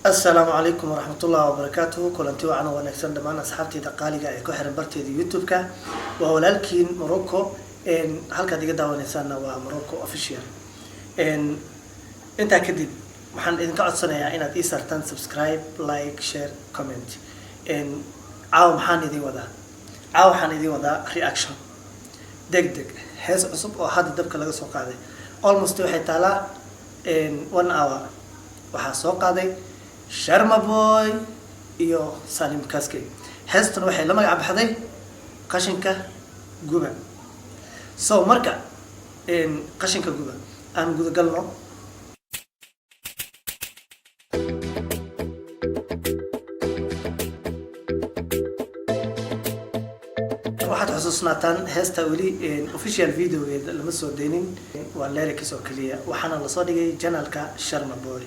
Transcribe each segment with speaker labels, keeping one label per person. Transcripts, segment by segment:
Speaker 1: السلام عليكم ورحمة الله وبركاته. كلنتي وعنا ونكسر دمان أصحابتي تقاليجا كحر برتي دي يوتيوب كا وهولالكين موروكو إن هالك ديجا داون إنساننا وموروكو أوفيشيال إن أنت كدي محن إن قعد سنة يا إن تيسر تن سبسكرايب لايك شير كومنت إن عاو محن دي ودا عاو محن دي ودا رياكشن دق هذا عصب أو هذا دبك لقى سوق هذا almost وحي تلا in 1 hour وحاسوق هذا Sharma Boy iyo Salim Kaske heestan waxay la magac baxday qashinka guba so marka qashinka guba aan guda galno waxaad xusuusnaataan heesta weli official video ee lama soo deynin waa lyrics oo kaliya waxaana la soo dhigay channelka Sharma Boy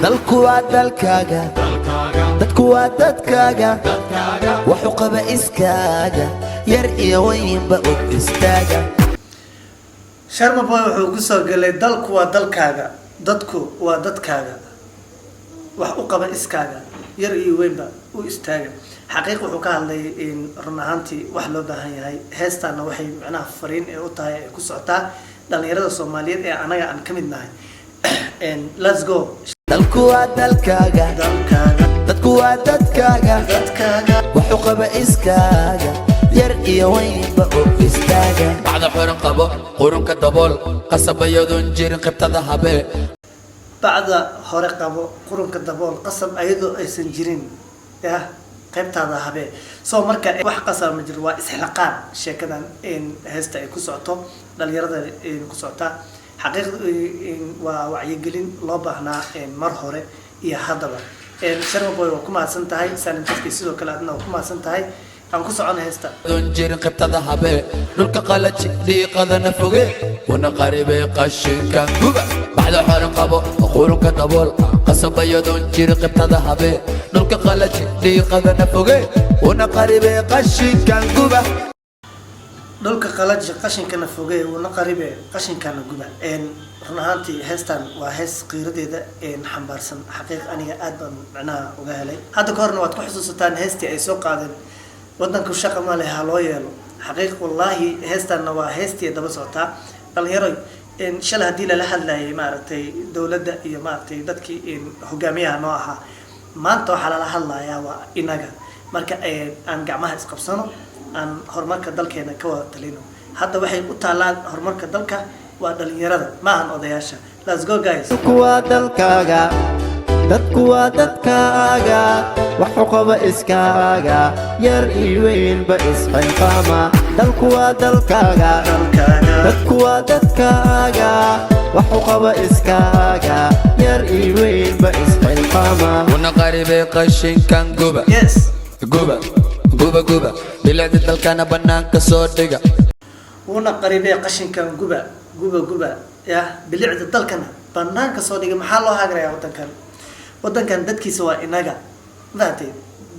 Speaker 2: dalku waa dalkaaga dadku waa dadkaaga wuxuu qaba iskaaga yar iyo weynba og istaaga
Speaker 1: Sharma Boy wuxuu ku soo galay dalku waa dalkaaga dadku waa dadkaaga wax u qaba iskaaga yar iyo weynba u istaaga xaqiiq wuxuu ka hadlay in run ahaantii wax loo baahan yahay heestaana waxay macnaha fariin ee u tahay ku socotaa dhalinyarada Soomaaliyeed ee anaga aan kamid nahay and let's go
Speaker 2: dalku waa dalkaaga dadku waa dadkaaga wuxuu qaba iskaaga yar iyo weynba og istaaga
Speaker 3: بعد حرن قبو قرن كدبول قصب يدون جيرن قبتها هبه
Speaker 1: بعد hore qabo qurunka dabool qasab ayadoo aysan jirin ya qaybtaada habe soo marka wax qasab ma jiro waa isxilaqaan sheekadan in heesta ay ku socoto dhalinyarada ay ku socota حقيقة وعيقلين لبهنا مر هره يا هذا شرم بوي وكما سنتهاي سالم تفكي سيدو كلا أدنى وكما سنتهاي أنا كسر عن هستا
Speaker 3: دونجير قبتها هبه نلقى قالت دي قذنا فوقه ونقارب قشن كان جوبا بعد حرن قبو أخورن كتبول قصب يدونجير قبتها هبه نلقى قالت دي قذنا فوقه ونقارب قشن كان جوبا
Speaker 1: دولك قلج قشن كان فوقه ونقربه قشن كان جوبا إن رنهانتي هستان وهس قيردي ذا إن حمبارسن حقيقة أنا أدبن معناه وجهلي هذا كورن وقت خصوصا هستي أي سوق عادن ودنا كل شقة ما له هلايل حقيقة والله هستان وهستي دبل صوتا الهيروي إن شل هدي له لا يمارتي دولة يمارتي دتكي إن حجاميها نوعها ما أنتوا حلال هلا يا وإنجا مركا أن جمعها إسقفصانو aan horumarka dalkeena ka wada talino hadda waxay u taalaan horumarka dalka waa dhalinyarada ma ahan odayaasha let's go guys
Speaker 2: dadku waa dalkaaga dadku waa dadkaaga wuxuu qaba iskaaga yar iyo weynba isxilqaama dalku waa dalkaaga dadku waa dadkaaga wuxuu qaba iskaaga yar iyo weynba isxilqaama
Speaker 3: ونقارب قشن كان جوبا
Speaker 1: yes
Speaker 3: جوبا جوبا جوبا بلاد الدلكانة بنانك صدقة
Speaker 1: ونقارب قشن كان جوبا جوبا يا بلعد الدلكنة بنانك صديق محله هاجر يا وطن كان دتكي سواء إنجا ذاتي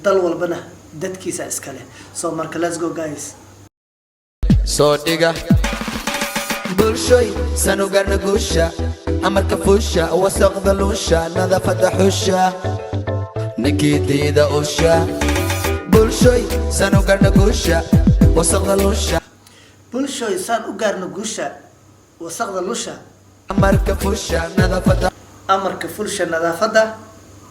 Speaker 1: دل والبنا دتكي سأسكله so marka let's go guys
Speaker 3: صدقة
Speaker 2: bulshoy sanu garna guusha amarka fuusha wasaqda luusha nadaafada xusha
Speaker 3: نكيديدا أوشا
Speaker 2: bulshoy sanu garna guusha wasaqda luusha
Speaker 1: bulshoy san u gaarno guusha wasaqda lusha
Speaker 2: amarka fuusha nadaafada
Speaker 1: amarka fulsha nadaafada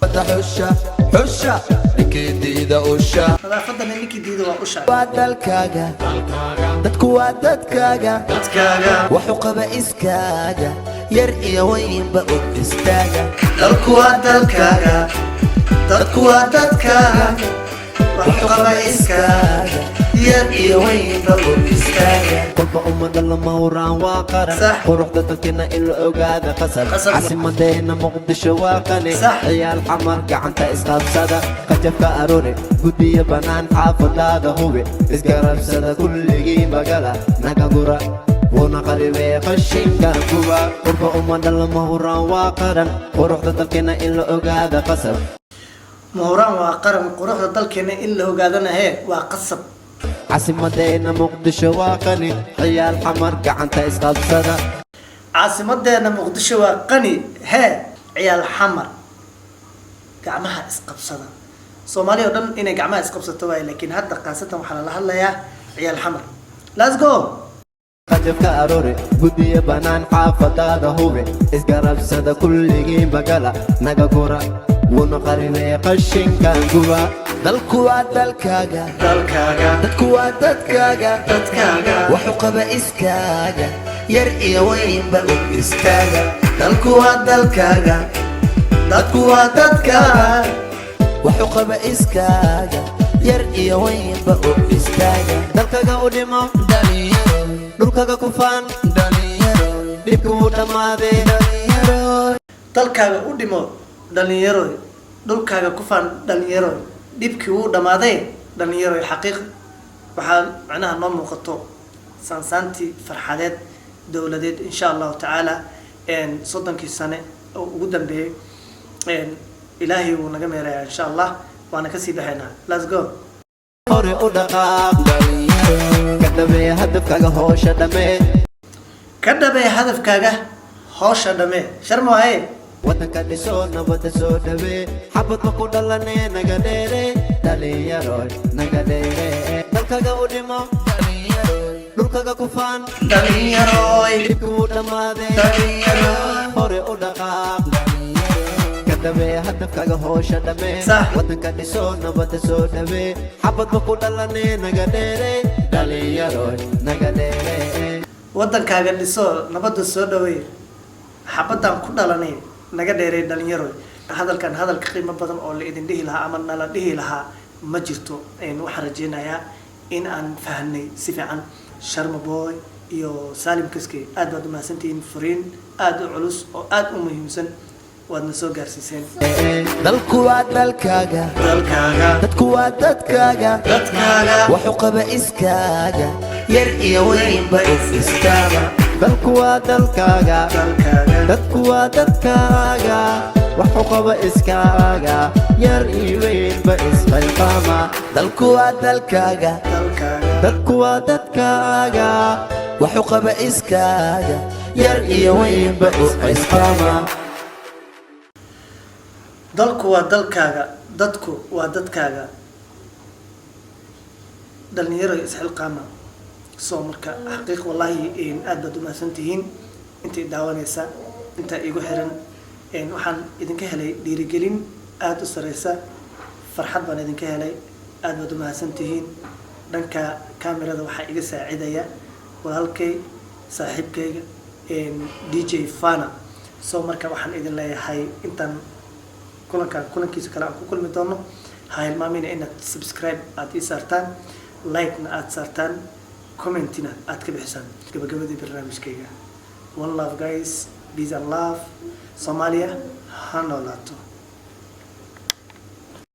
Speaker 2: xusha xusha
Speaker 3: نكيديدا أوشا
Speaker 1: nadaafada ninkii diido waa usha
Speaker 2: waa dalkaaga dadku waa dadkaaga wuxuu qaba iskaaga yar iyo weynba og istaaga
Speaker 1: dalku waa dalkaaga dadku waa dadkaaga wuxuu qaba iskaaga yar iyo weynba og istaaga
Speaker 2: qolba ummada lama huraan waa qaran
Speaker 1: صح
Speaker 2: quruxda dadkina in la ogaada qasab
Speaker 1: قسم.
Speaker 2: caasimadeena muqdisho waa qani
Speaker 1: صح.
Speaker 2: ciyaal xamar gacanta isqabsada qajabka aroore guddiyo banaan xaafadaada hube isgarabsada kulligii magala naga gura ونقربي قشنكا كوبا قرب أمد المهورا وقرا وروح تلقينا إلا أقاد قصر
Speaker 1: mahuraan waa qaran quruxda dalkeena in la ogaadana hee waa qasab
Speaker 2: caasimadeena muqdisho waa qani ciyaal xamar gacanta isqabsada
Speaker 1: caasimadeena muqdisho waa qani hee ciyaal xamar gacmaha isqabsada soomaaliya oo dhan inay gacmaha isqabsato waay laakiin hadda qaasatan waxaa lala hadlayaa ciyaal xamar let's go
Speaker 2: qajabka aroore guddiya banaan xaafadaada hube isgarabsada kulligii bagala naga gura wuna qaribee qashinkan guba
Speaker 3: dalku waa dalkaaga
Speaker 1: dalkaaga
Speaker 3: dadku waa dadkaaga
Speaker 1: dadkaaga
Speaker 3: wuxuu qaba iskaaga yar iyo weynba u istaaga
Speaker 1: dalku waa dalkaaga dadku waa dadkaaga
Speaker 3: wuxuu qaba iskaaga yar iyo weynba u istaaga
Speaker 2: dalkaga u dhimo
Speaker 3: dhalinyaro
Speaker 2: dhulkaga ku faan
Speaker 3: dhalinyaro
Speaker 2: dhibku wuu dhammaaday
Speaker 3: dhalinyaro
Speaker 1: dalkaaga u dhimo dhalinyaro dhulkaaga ku faan dhalinyaro dhibkii wuu dhammaaday dhalinyaro xaqiiq waxaa macnaha noo muuqato saansaantii farxadeed dowladeed insha allahu tacaala soddonkii sane oo ugu dambeeyey ilaahay wuu naga meerayaa insha allah waana kasii baxaynaa let's go
Speaker 2: hore u dhaqaaq ka dhabee hadafkaga hoosha dhamee
Speaker 1: ka dhabee hadafkaaga hawsha dhamee sharma waaye
Speaker 2: waddanka dhiso nabadda soo dhawee xabad ma ku dhalanee naga dheere dhalinyaroy naga dheere dalkaga u dhimo dhulkaga ku faan
Speaker 1: dhalinyaroy
Speaker 2: dhibku wuu dhammaaday
Speaker 1: dhalinyaro
Speaker 2: hore u dhaqaaq ka dhabee hadafkaga hoosha dhamee
Speaker 1: Sax.
Speaker 2: waddanka dhiso nabadda soo dhawee xabad ma ku dhalanee naga dheere dhalinyaroy naga dheere
Speaker 1: waddankaaga dhiso nabadda soo dhaweey xabadaan ku dhalanay naga dheeray dhalinyaro hadalkan hadal ka qiimo badan oo la idin dhihi lahaa ama nala dhihi lahaa ma jirto waxaan rajeynayaa in aan fahnay si fiican sharma boy iyo salim kaske aad baad u mahadsantihiin furiin aad u culus oo aad u muhiimsan waadna soo gaarsiiseen
Speaker 3: dalku waa dalkaaga
Speaker 1: dalkaaga
Speaker 3: dadku waa dadkaaga
Speaker 1: dadkaaga
Speaker 3: wuxuu qaba iskaaga yar iyo weynba u istaaga
Speaker 2: dalku waa dalkaaga
Speaker 1: dalkaaga
Speaker 2: dadku waa dadkaaga waxu qaba iskaaga yar iyo weynba isqayqaama
Speaker 3: dalku waa dalkaaga
Speaker 1: dalkaaga
Speaker 2: dadku waa dadkaaga
Speaker 3: wuxuu qaba iskaaga yar iyo weynba u isqaama
Speaker 1: dalku waa dalkaaga dadku waa dadkaaga dhalinyaro isxilqaama soo marka xaqiiq wallahi aad baad u mahadsantihiin intay daawanaysa intaa igu xiran waxaan idinka helay dhiirigelin aada u sareysa farxad baan idinka helay aad baad u mahadsantihiin dhanka kamerada waxaa iga saacidaya walaalkay saaxiibkayga DJ Fana soo marka waxaan idin leeyahay intaan kulankiisa kale aan ku kulmi doono ha hilmaamina inaad subscribe aad ii saartaan like-na aad saartaan commentina aad ka bixisaan gabagabadii barnaamijkayga one love guys peace and love Somalia ha noolaato